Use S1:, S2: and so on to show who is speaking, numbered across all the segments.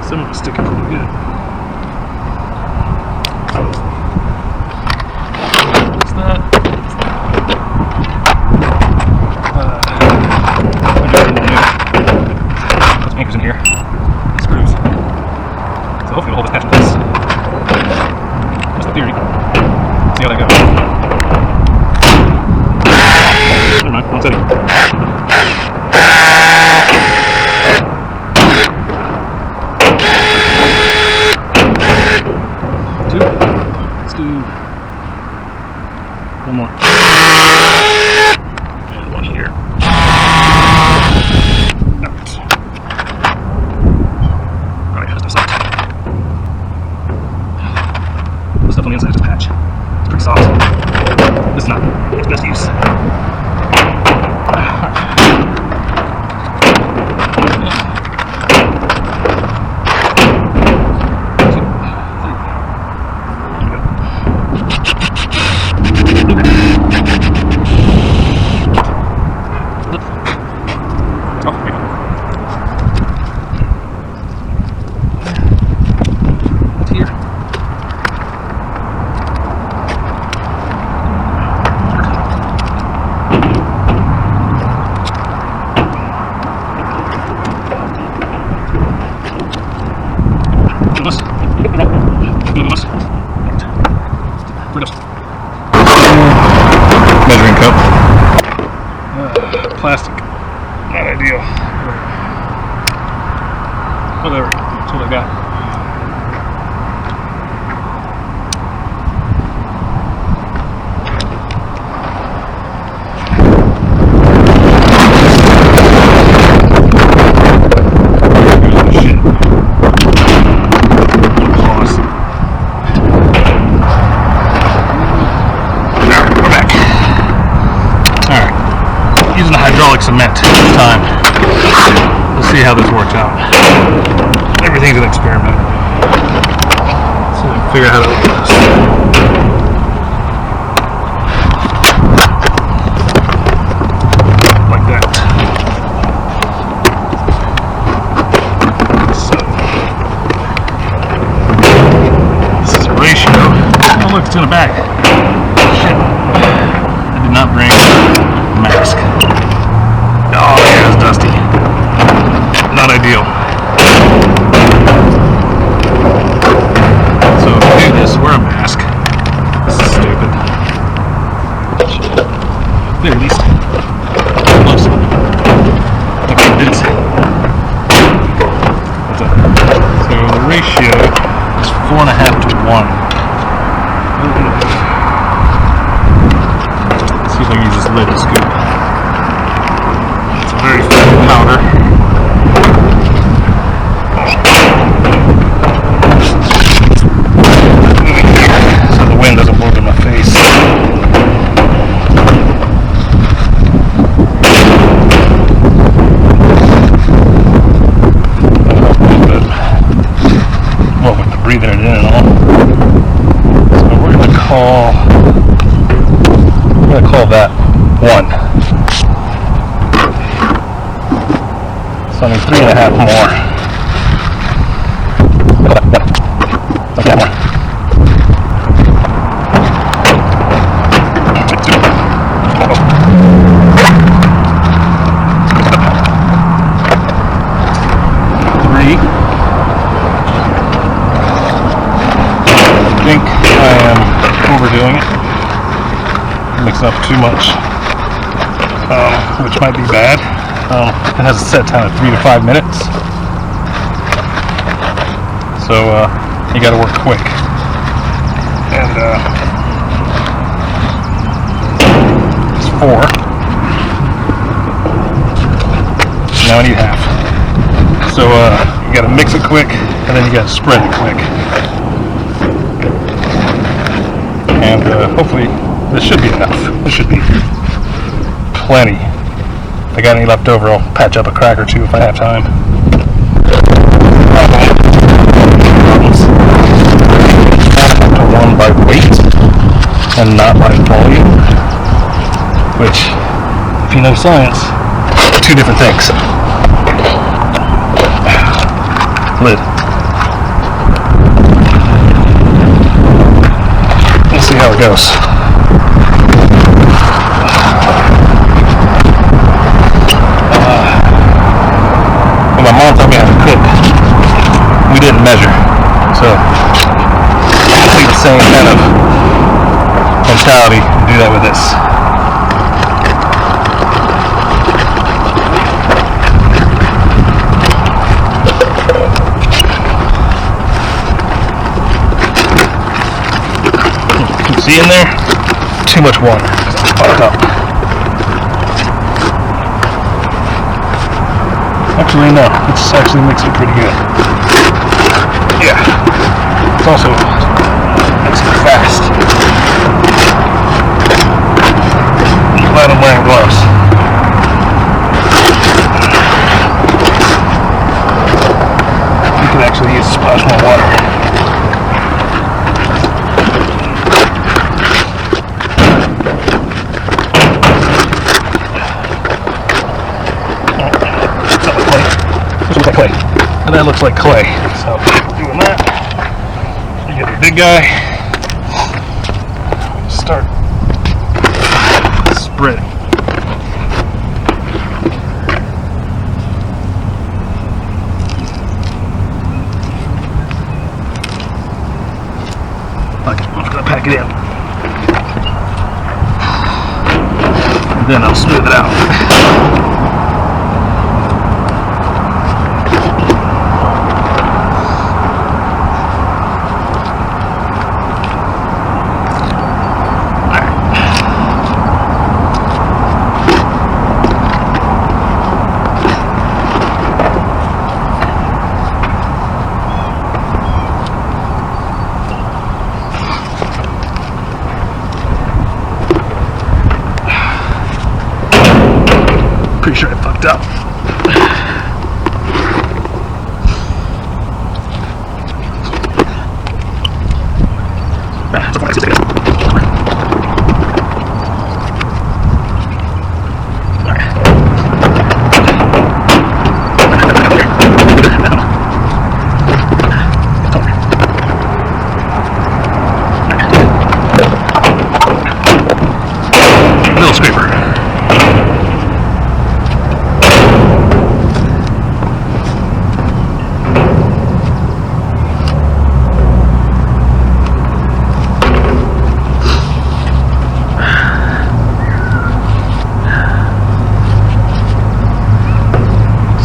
S1: Some of it's sticking pretty good. What's that? Put some anchors in here. Screws. So hopefully it'll hold this patch in place. That's the theory. See how that goes. Never mind, wrong setting. Let's do one more. And one here. Alright. Alright, that's no sight. The stuff on the inside is just patch. It's pretty soft. This is not its best use. Measuring cup. Plastic. Not ideal. Whatever. That's what I got. Hydraulic cement this time. Let's see how this works out. Everything's an experiment. So I can figure out how to open this. Like that. So this is a ratio. Oh look, it's in a bag. Shit. I did not bring a mask. Oh yeah, it's dusty. Not ideal. So if you do this, wear a mask. This is stupid. There, at least. Close. Okay, did it. What's up? So the ratio is 4.5 to 1. Let's see if I can use this lid to scoop. Very thin powder. So the wind doesn't blow in my face. Well, with the breather in and all. So we're gonna call that 1. So I need 3.5 more. Okay, more. Three. I think I am overdoing it. Mixing up too much, which might be bad. It has a set time of 3 to 5 minutes, so you got to work quick. And it's 4. Now I need half. So you got to mix it quick, and then you got to spread it quick. And hopefully this should be enough. This should be plenty. If I got any left over, I'll patch up a crack or two if I have time. Problems. To 1 by weight and not by volume, which, if you know science, are 2 different things. Lid. how it goes. When my mom taught me how to cook, we didn't measure. So I think the same kind of mentality to do that with this. See in there? Too much water. Fuck up. Actually, no. This actually makes it pretty good. Yeah. It's also makes it fast. I'm glad I'm wearing gloves. You could actually use a splash more water. Clay. And that looks like clay. So doing that, you get the big guy, start spreading. Okay, I'm just gonna pack it in. And then I'll smooth it out. Pretty sure I fucked up. Little scraper.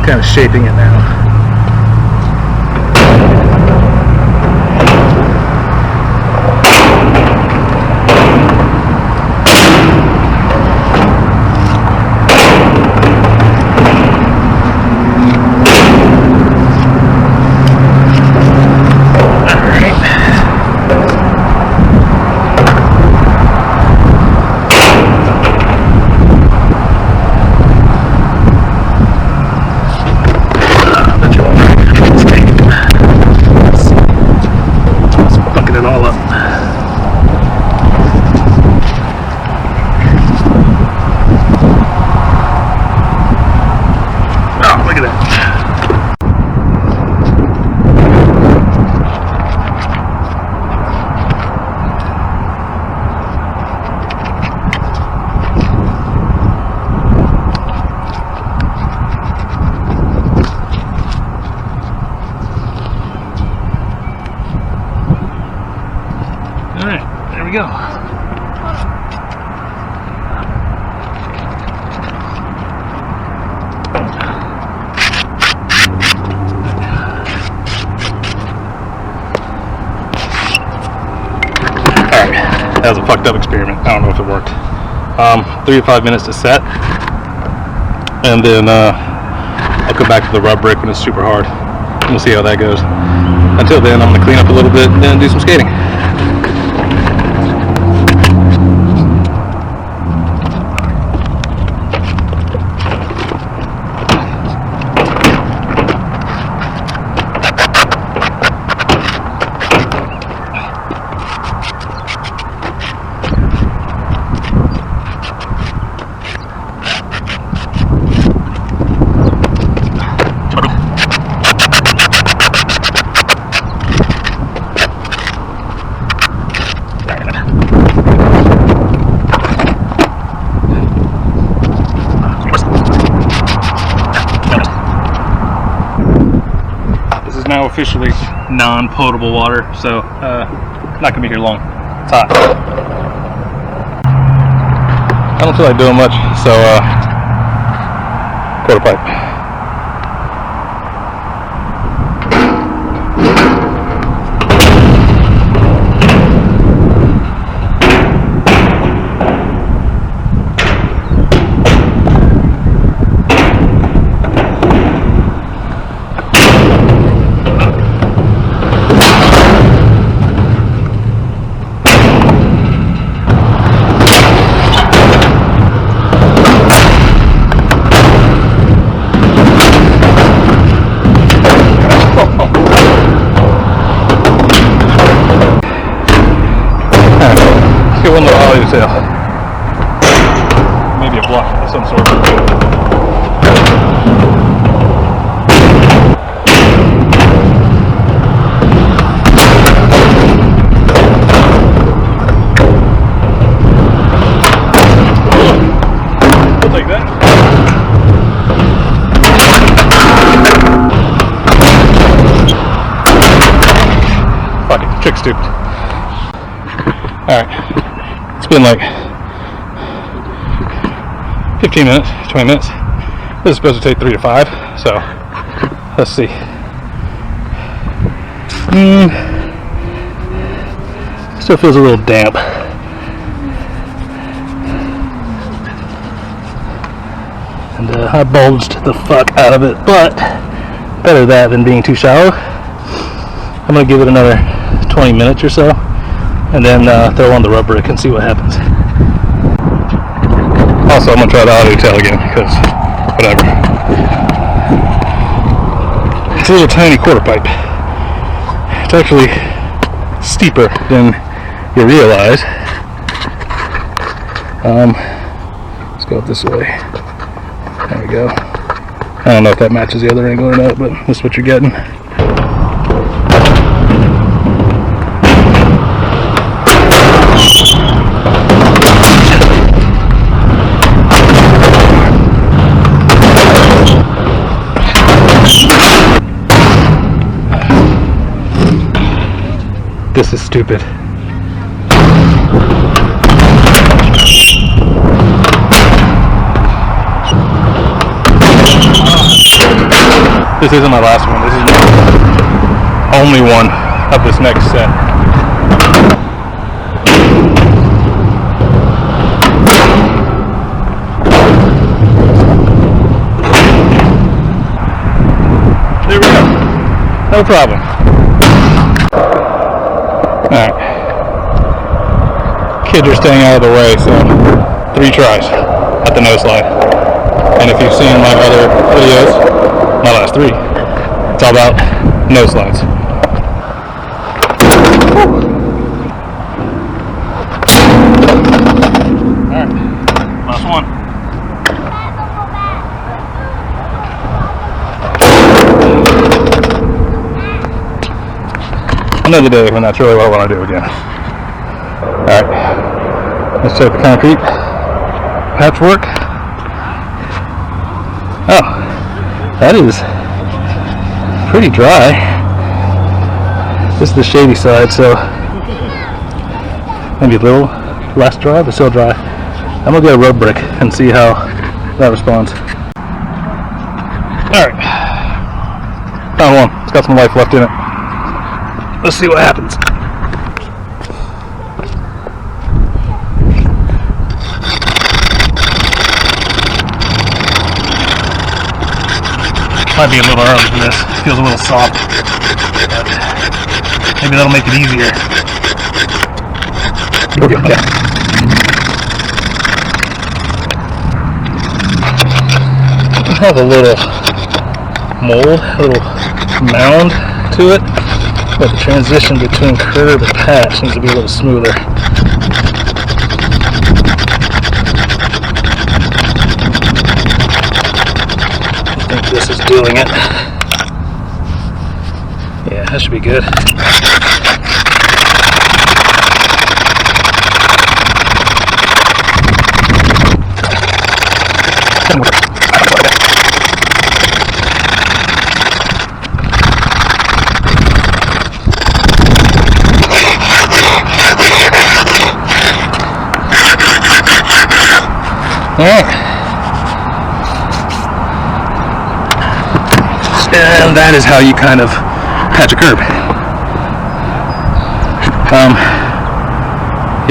S1: Kind of shaping it now. Alright, there we go. That was a fucked up experiment. I don't know if it worked. 3 to 5 minutes to set, and then I'll come back to the rub brick when it's super hard. And we'll see how that goes. Until then, I'm gonna clean up a little bit and then do some skating. officially non-potable water, so not gonna be here long. It's hot. I don't feel like doing much, so quarter pipe. One little audio tail. Maybe a block of some sort. We'll take that. Fuck it, trick stupid. Alright. It's been like 15 minutes, 20 minutes. This is supposed to take 3 to 5, so let's see. Still feels a little damp. And I bulged the fuck out of it, but better that than being too shallow. I'm gonna give it another 20 minutes or so, and then throw on the rub brick and see what happens. Also, I'm going to try the audio tail again, because whatever. It's a little tiny quarter pipe. It's actually steeper than you realize. Let's go up this way. There we go. I don't know if that matches the other angle or not, but that's what you're getting. This is stupid. This isn't my last one. This is the only one of this next set. There we go. No problem. Alright. Kids are staying out of the way, so 3 tries at the no slide. And if you've seen my other videos, my last 3, it's all about no slides. Alright, last one. Another day when that's really what I want to do again. Alright, let's check the concrete patchwork. Oh, that is pretty dry. This is the shady side, so maybe a little less dry, but still dry. I'm gonna get a rub brick and see how that responds. Alright, found one. It's got some life left in it. Let's see what happens. Might be a little early for this. It feels a little soft. But maybe that'll make it easier. Okay. It has a little mold, a little mound to it. But the transition between curb and patch needs to be a little smoother. I think this is doing it. Yeah, that should be good. Alright. And that is how you kind of patch a curb.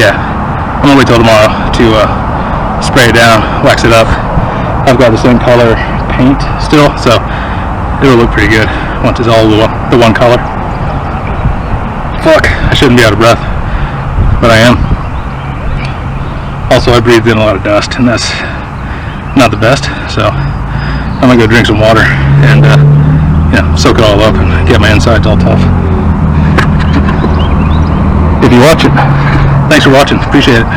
S1: Yeah, I'm gonna wait till tomorrow to spray it down, wax it up. I've got the same color paint still, so it'll look pretty good once it's all the one color. Fuck, I shouldn't be out of breath, but I am. Also, I breathed in a lot of dust, and that's not the best, so I'm gonna go drink some water and soak it all up and get my insides all tough. If you watch it, thanks for watching, appreciate it.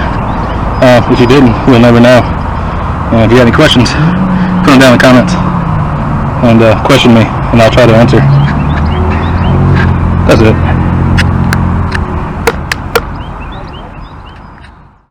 S1: If you didn't, we'll never know. If you have any questions, put them down in the comments and question me, and I'll try to answer. That's it.